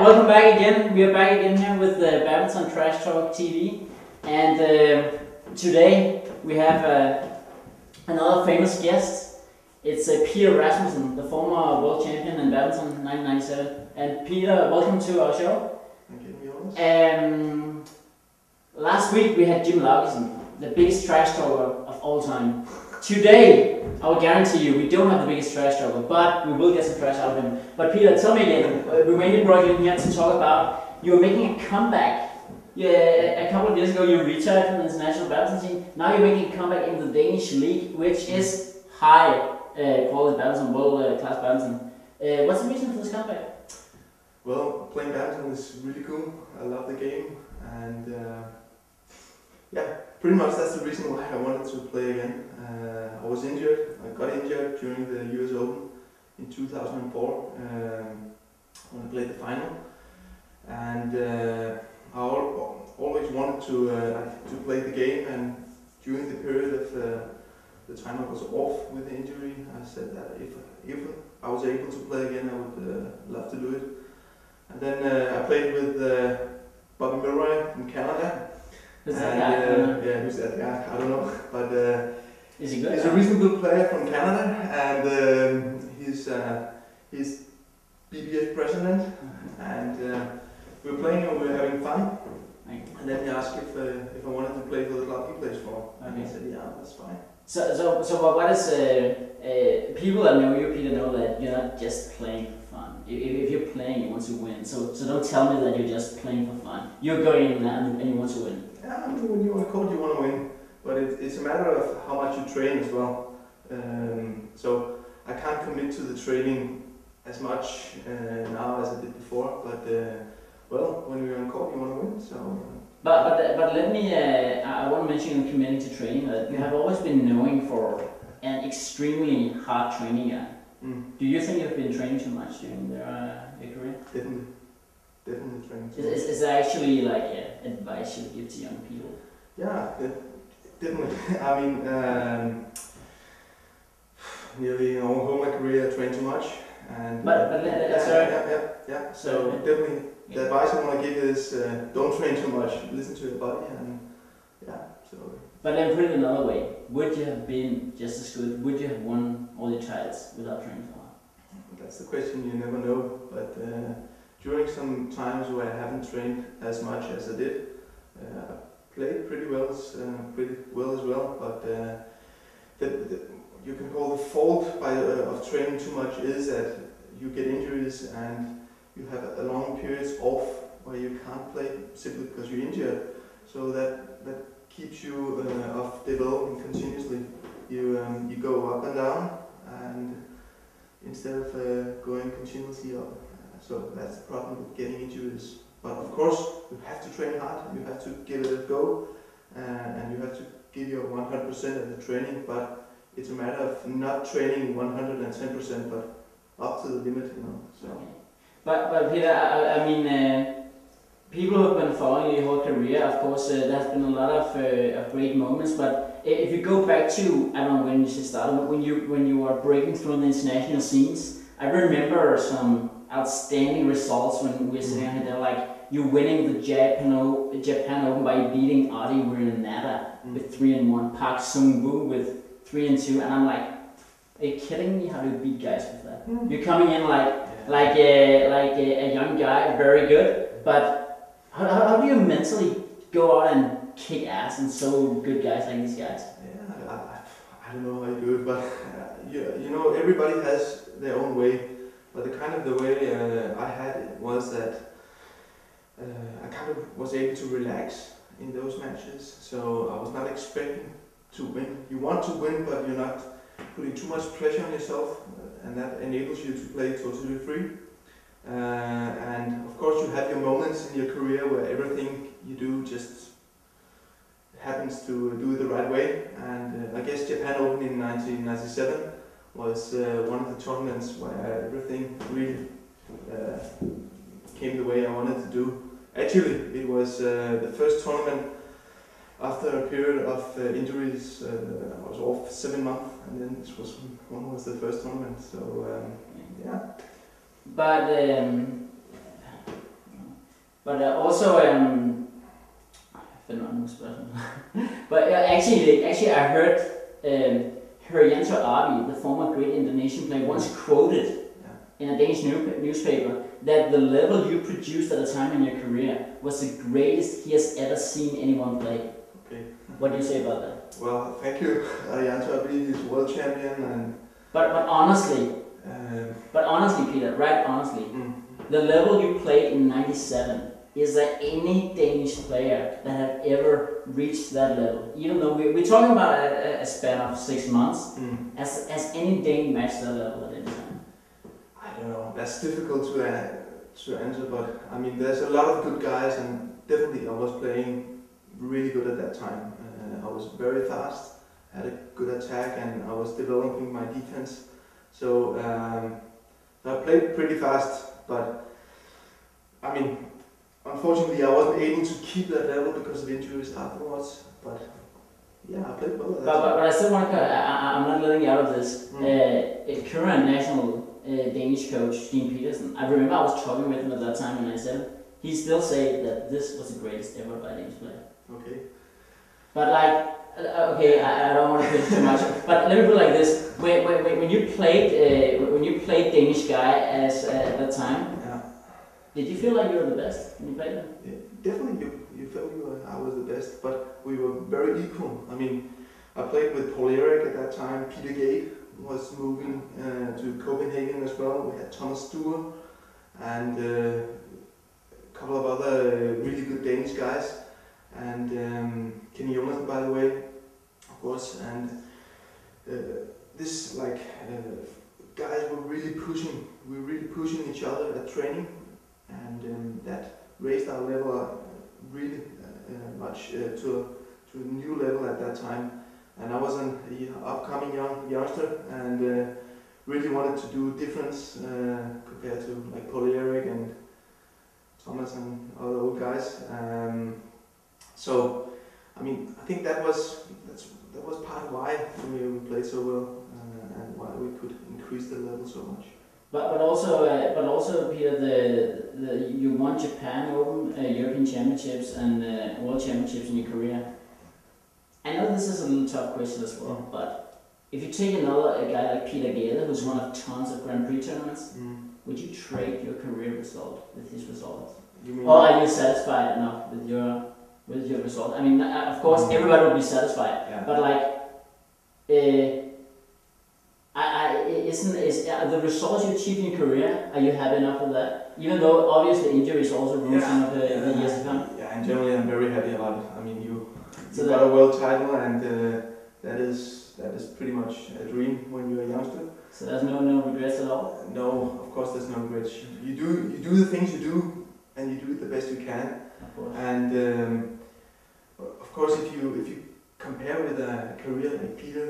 welcome back again. We are back again here with the Badminton Trash Talk TV, and today we have another famous guest. It's Peter Rasmussen, the former world champion in badminton 1997. And Peter, welcome to our show. Thank you, Jonas. Last week we had Jim Laugesen, the biggest trash talker of all time. Today, I will guarantee you, we don't have the biggest trash talker, but we will get some trash out of him. But Peter, tell me again, we mainly brought you in here to talk about, you're making a comeback. A couple of years ago you retired from the international badminton team. Now you're making a comeback in the Danish league, which is high quality badminton, world class badminton. What's the reason for this comeback? Well, playing badminton is really cool. I love the game, and yeah, pretty much that's the reason why I wanted to play again. I was injured. I got injured during the US Open in 2004 when I played the final, and I always wanted to play the game. And during the period of the time I was off with the injury, I said that if I was able to play again, I would love to do it. And then I played with Bobby Milroy in Canada. Who's that guy? Yeah, who's that guy? I don't know, but is he good? He's a reasonable player from Canada, and he's BBF president, and we were playing and we were having fun. And then he asked if I wanted to play for the club he plays for, and I said, yeah, that's fine. So what is people that know you, Peter, know that you're not just playing for fun. If you're playing, you want to win. So don't tell me that you're just playing for fun. You're going in there and you want to win. Yeah, I mean, when you're on the court, you want to win, but it's a matter of how much you train as well. So I can't commit to the training as much now as I did before. But well, when you're on court, you want to win. So. But let me. I want to mention in committing to training that you have always been known for an extremely hard training guy. Do you think you've been training too much during your career? Definitely training too much. Is there actually like advice you give to young people? Yeah, definitely. I mean, nearly all my career I trained too much. And yeah. So definitely, the advice I want to give is don't train too much. Listen to your body, and yeah. So. But then put it another way: would you have been just as good? Would you have won all your titles without training so hard? That's the question you never know. But during some times where I haven't trained as much as I did, I played pretty well as well. But you can call the fault of training too much is that you get injuries and you have a long periods off where you can't play simply because you're injured. So that keeps you off developing continuously. You go up and down, and instead of going continuously up. So that's the problem with getting injuries. But of course, you have to train hard. You have to give it a go, and you have to give your 100% of the training. But it's a matter of not training 110%, but up to the limit, you know. So. Okay. But Peter, I mean, people who have been following your whole career, of course, there has been a lot of great moments. But if you go back to, I don't know when you started, when you were breaking through in the international scenes, I remember some outstanding results when we were sitting here. They're like you winning the Japan Open by beating Adi Wirinata with 3-1, Park Sung-woo with 3-2, and I'm like, are you kidding me? How do you beat guys with that? You're coming in like a young guy, very good, but how do you mentally go out and kick ass and so good guys like these guys? Yeah, I don't know how you do it, but you know, everybody has their own way. But the way I had it was that I kind of was able to relax in those matches. So I was not expecting to win. You want to win, but you're not putting too much pressure on yourself, and that enables you to play totally free. And of course, you have your moments in your career where everything you do just happens to do it the right way. And I guess Japan Open in 1997 was one of the tournaments where everything really came the way I wanted to do. Actually, it was the first tournament after a period of injuries. I was off 7 months, and then this was the first tournament. So yeah. But But also, but actually, I heard Herianto Arvi, the former great Indonesian player, once quoted in a Danish newspaper that the level you produced at a time in your career was the greatest he has ever seen anyone play. Okay. What do you say about that? Well, thank you. Herianto Arvi is world champion and. But honestly, Peter, right? Honestly, the level you played in '97. Is there any Danish player that have ever reached that level? Even though we're talking about a span of 6 months, has any Dane matched that level at any time? I don't know. That's difficult to answer, but I mean, there's a lot of good guys, and definitely I was playing really good at that time. I was very fast, had a good attack, and I was developing my defense. So I played pretty fast, but I mean. Unfortunately, I wasn't able to keep that level because of injuries afterwards. But yeah, I played well. But I still want to. I'm not letting you out of this. Current national Danish coach Stine Petersen. I remember I was talking with him at that time in '97. He still said that this was the greatest ever by a Danish player. Okay. But like, okay, I don't want to push too much. But let me put it like this: when you played Danish guy as at that time. Did you feel like you were the best when you played them? Yeah, definitely, you felt I was the best, but we were very equal. I mean, I played with Paul Erik at that time. Peter Gade was moving to Copenhagen as well. We had Thomas Sture and a couple of other really good Danish guys. And Kenny Jonas, by the way, of course. And guys were really pushing. We were really pushing each other at training. And that raised our level really much to a new level at that time. And I was an upcoming youngster and really wanted to do difference compared to like Paul Erik and Thomas and other old guys. So, I mean, I think that was part of why we played so well and why we could increase the level so much. But also Peter, you won Japan Open, European Championships, and World Championships in your career. I know this is a little tough question as well, but if you take a guy like Peter Gade, who's won a tons of Grand Prix tournaments, would you trade your career result with his results? Or are you satisfied enough with your result? I mean, of course, everybody would be satisfied, but like. Is the results you achieve in your career, are you happy enough with that? Even though obviously injuries also ruin some of the years to come? Yeah, and generally I'm very happy about it. I mean, you got a world title and that is pretty much a dream when you're a youngster. So there's no regrets at all? No, of course there's no regrets. You do the things you do and you do it the best you can. Of course. And of course if you compare with a career like Peter,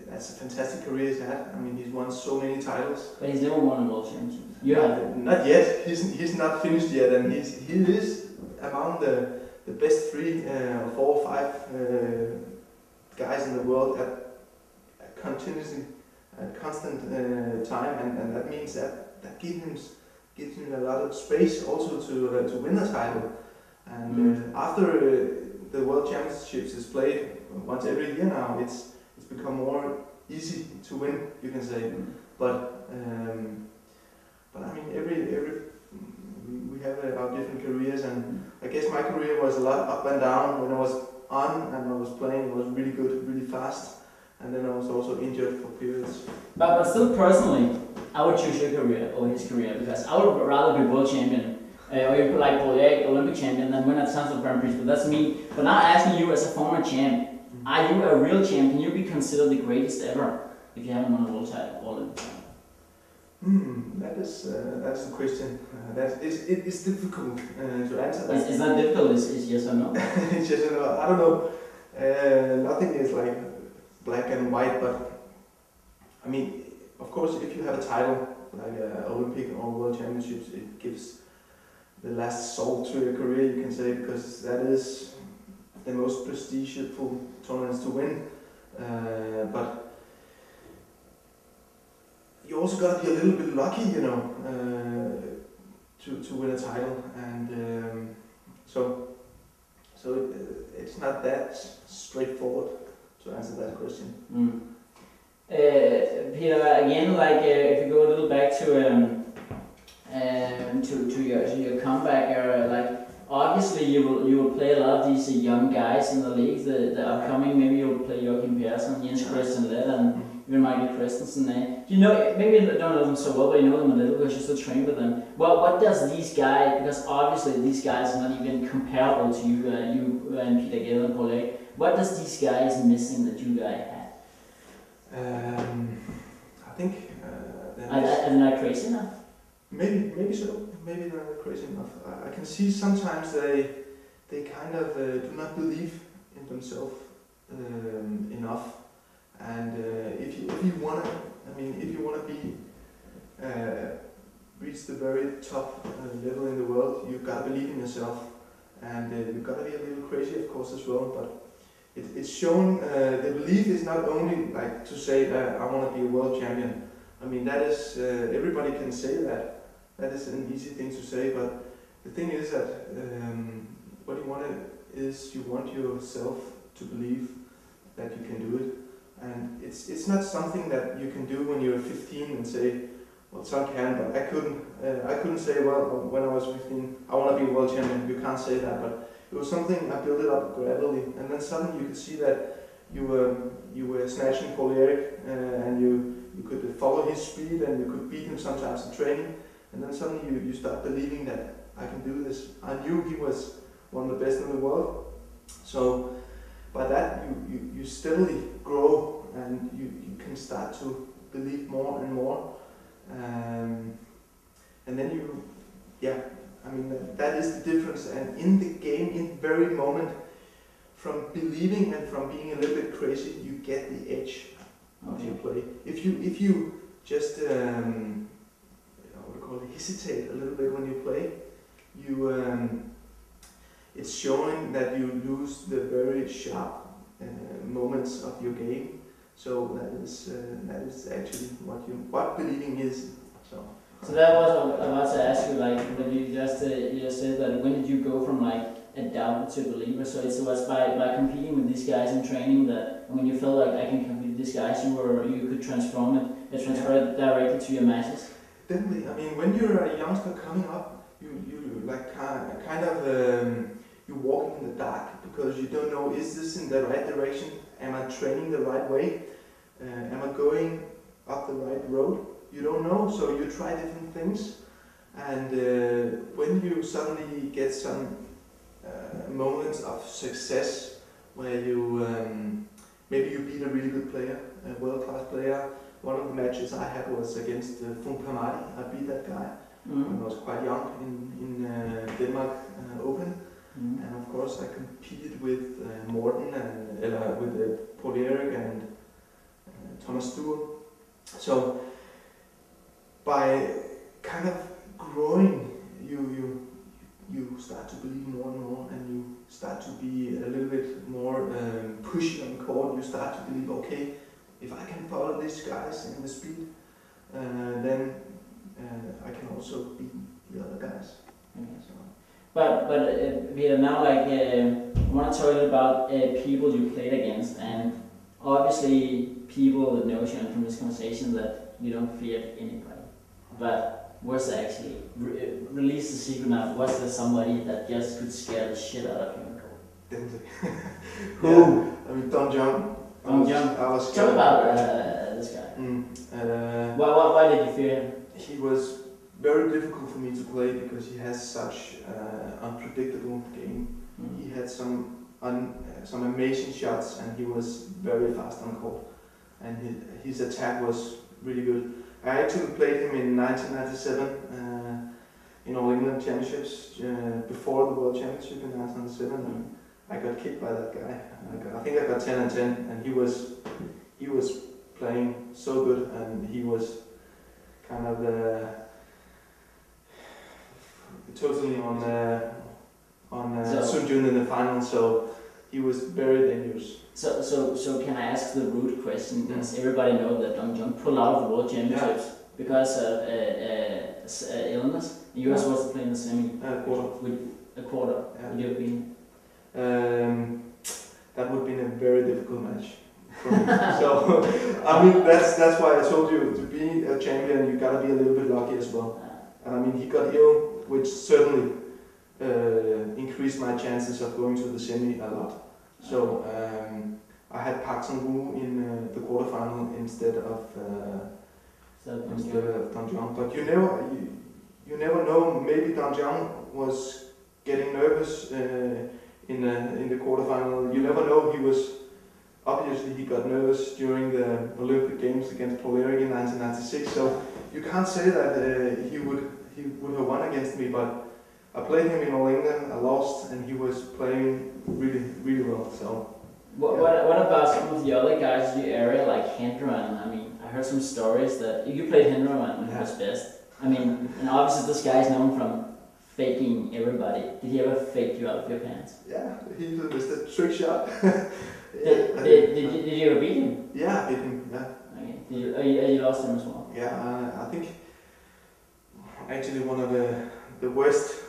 that's a fantastic career he's had. I mean, he's won so many titles. But he's never won a world championship. Not yet. He's not finished yet, and he is among the best 3 or 4 or 5 guys in the world at constant time, and that means that gives him a lot of space also to win a title. And after the World Championships is played once every year now, it's become more easy to win, you can say. But I mean, we have our different careers, and I guess my career was a lot up and down. When I was on and I was playing, I was really good, really fast, and then I was also injured for periods. But still, personally, I would choose your career over his career because I would rather be world champion. Or you could like Paul Erik, Olympic champion, than win a tons of Grand Prix, but that's me. But now asking you as a former champ, are you a real champ? Can you be considered the greatest ever if you haven't won a world title or Olympic title? That's the question. It's difficult to answer that. It's not difficult, it's yes or no? It's yes or no. I don't know. Nothing is like black and white, but I mean, of course, if you have a title like Olympic or World Championships, it gives the last salt to your career, you can say, because that is the most prestigious tournaments to win. But you also got to be a little bit lucky, you know, to win a title, and so it's not that straightforward to answer that question. Peter, again, like if you go a little back to your comeback era, like obviously you will play a lot of these young guys in the league, the upcoming. Maybe you'll play Joachim Persson, Jens Christian Lett, and even Michael Christensen. You know, maybe you don't know them so well, but you know them a little because you still train with them. Well, what does these guys? Because obviously these guys are not even comparable to you and Peter Gale and Paul Erik. What does these guys missing that you guys had? I think Are they not crazy enough? Maybe so. Maybe they're not crazy enough. I can see sometimes they kind of do not believe in themselves enough. And if you wanna be reach the very top level in the world, you've got to believe in yourself, and you've got to be a little crazy, of course, as well. But it's shown. The belief is not only like to say that I want to be a world champion. I mean, that is everybody can say that. That is an easy thing to say, but the thing is that what you want is you want yourself to believe that you can do it, and it's not something that you can do when you're 15 and say, well, some can, but I couldn't say, well, when I was 15, I want to be a world champion. You can't say that, but it was something I built it up gradually, and then suddenly you could see that you were snatching Paul Erik, and you could follow his speed, and you could beat him sometimes in training. And then suddenly you start believing that I can do this. I knew he was one of the best in the world. So by that you steadily grow, and you can start to believe more and more. And then that is the difference. And in the game, in the very moment, from believing and from being a little bit crazy, you get the edge of your play. If you just hesitate a little bit when you play, it's showing that you lose the very sharp moments of your game. So that is actually what believing is. So that was what I was about to ask you. Like when you just said that, when did you go from like a doubter to believer? So it was by competing with these guys in training that when you felt like I can compete with these guys, you could transfer it directly to your matches. Definitely. I mean, when you're a youngster coming up, you like kind of you walk in the dark because you don't know, is this in the right direction? Am I training the right way? Am I going up the right road? You don't know, so you try different things, and when you suddenly get some moments of success where you maybe you beat a really good player, a world-class player. One of the matches I had was against Fung Pamadi. I beat that guy when I was quite young in Denmark Open, and of course I competed with Morten and with Paul Erik and Thomas Sture. So by kind of growing, you start to believe more and more, and you start to be a little bit more pushy on court. You start to believe, okay, if I can follow these guys in the speed, then I can also beat the other guys. So. But Peter, now like I want to tell you about people you played against, and obviously people that know you from this conversation that you don't fear anybody. But was there actually release the secret now? Was there somebody that just could scare the shit out of you in court? Definitely. Who? Yeah, I mean, Don John. Tell me about this guy. Why did you fear him? He was very difficult for me to play because he has such unpredictable game. He had some amazing shots, and he was very fast on court, and his attack was really good. I actually played him in 1997 in All England Championships before the World Championship in 1997, and I got kicked by that guy. I think I got 10 and 10, and he was playing so good, and he was kind of totally on Sun Jun in the final, so he was very dangerous. So can I ask the rude question? Because everybody knows that Dong Jung pulled out of the World Championships because of illness. Yours was to play in the semi. Quarter. With a quarter. Yeah. Would you have been? That would have been a very difficult match for me. So, I mean, that's why I told you, to be a champion, you gotta be a little bit lucky as well. And I mean, he got ill, which certainly increased my chances of going to the semi a lot. So, I had Park Sang-woo in the quarterfinal instead of Dong Jiang. But you never know. Maybe Dong Jiang was getting nervous in the quarterfinal. You never know. He got nervous during the Olympic Games against Polarity in 1996. So you can't say that he would have won against me. But I played him in All England. I lost, and he was playing really, really well. So. What about some of the other guys in your area, like Hendron? I mean, I heard some stories that you played Hendron when he was best. I mean, and obviously this guy is known from faking everybody. Did he ever fake you out of your pants? Yeah, he was the trick shot. Did you ever beat him? Yeah, I beat him. Yeah. Okay. You lost him as well? Yeah, I think actually one of the worst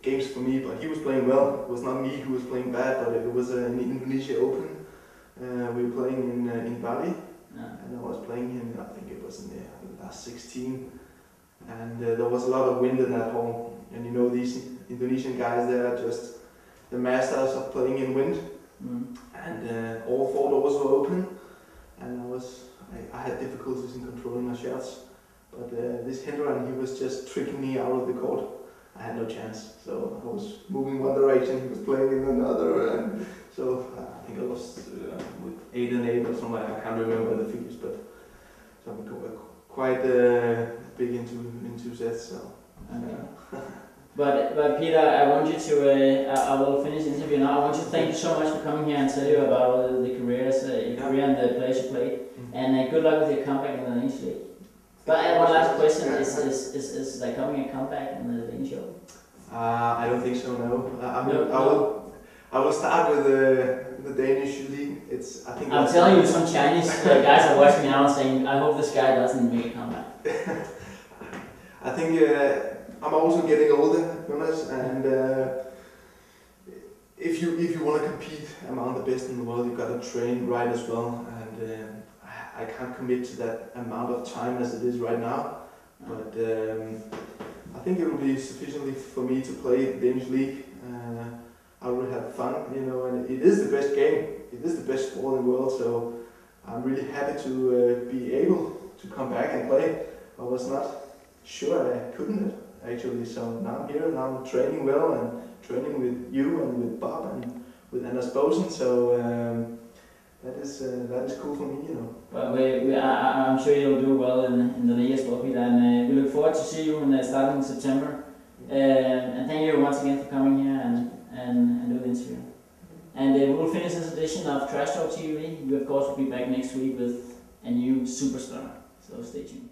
games for me, but he was playing well. It was not me who was playing bad, but it was an Indonesia Open. We were playing in Bali, and I was playing him. I think it was in the last 16, and there was a lot of wind in that hole. And you know, these Indonesian guys, they are just the masters of playing in wind. And all 4 doors were open, and I had difficulties in controlling my shots. But this Hendron, he was just tricking me out of the court. I had no chance, so I was moving one direction, he was playing in another, and so I think I lost with 8 and 8 or something. I can't remember the figures, but so we got quite big in 2 sets. So. Okay. But Peter, I want you to. I will finish the interview now. I want you to thank you so much for coming here and tell you about all the careers, your career and the players you played, and good luck with your comeback in the Danish league. But one last question: Is there coming a comeback in the Danish Open? I don't think so. No. I will start with the Danish league. I'm telling you, some Chinese guys are watching now and saying, "I hope this guy doesn't make a comeback." I think I'm also getting older, Jonas, and if you want to compete among the best in the world, you got to train right as well. And I can't commit to that amount of time as it is right now, but I think it will be sufficiently for me to play the Danish league. I will have fun, you know, and it is the best game. It is the best sport in the world, so I'm really happy to be able to come back and play. I was not sure I couldn't actually, so now I'm here, now I'm training well and training with you and with Bob and with Anders Bosen, so that is cool for me, you know. Well, I'm sure you'll do well in the league as well, Peter, and we look forward to see you starting in September. And thank you once again for coming here and do the interview. And we'll finish this edition of Trash Talk TV. We of course will be back next week with a new superstar, so stay tuned.